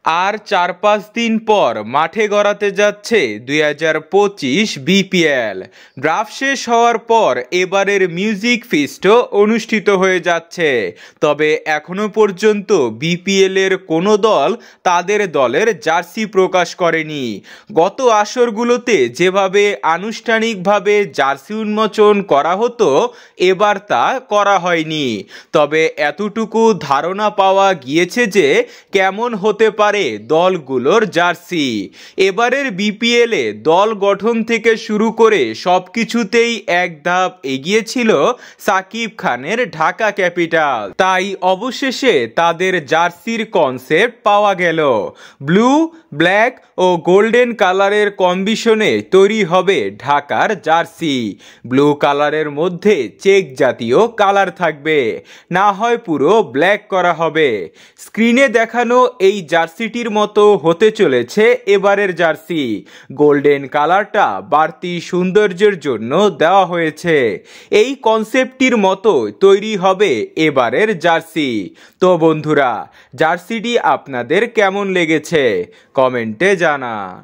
আর ৪-৫ দিন পর মাঠে গড়াতে যাচ্ছে ২০২৫ বিপিএল। ড্রাফট শেষ হওয়ার পর এবারের মিউজিক ফিস্টও অনুষ্ঠিত হয়ে যাচ্ছে। তবে এখনো পর্যন্ত বিপিএল এর কোনো দল তাদের দলের জার্সি প্রকাশ করেনি। গত আসরগুলোতে যেভাবে আনুষ্ঠানিকভাবে জার্সি উন্মোচন করা হতো, এবার তা করা হয়নি। তবে এতটুকু ধারণা পাওয়া গিয়েছে যে কেমন হতে পারে দলগুলোর জার্সি। এবারের বিপিএলে দল গঠন থেকে শুরু করে সবকিছুতেই এক ধাপ এগিয়ে ছিল সাকিব খানের ঢাকা ক্যাপিটাল। তাই অবশেষে তাদের জার্সির কনসেপ্ট পাওয়া গেল। ব্লু, ব্ল্যাক ও গোল্ডেন কালারের কম্বিনেশনে তৈরি হবে ঢাকার জার্সি। ব্লু কালারের মধ্যে চেক জাতীয় কালার থাকবে, না হয় পুরো ব্ল্যাক করা হবে। স্ক্রিনে দেখানো এই জার্সিটির মতো হতে চলেছে এবারের জার্সি। গোল্ডেন কালারটা বাড়তি সৌন্দর্যের জন্য দেওয়া হয়েছে। এই কনসেপ্টটির মতো তৈরি হবে এবারের জার্সি। তো বন্ধুরা, জার্সিটি আপনাদের কেমন লেগেছে কমেন্টে জানান।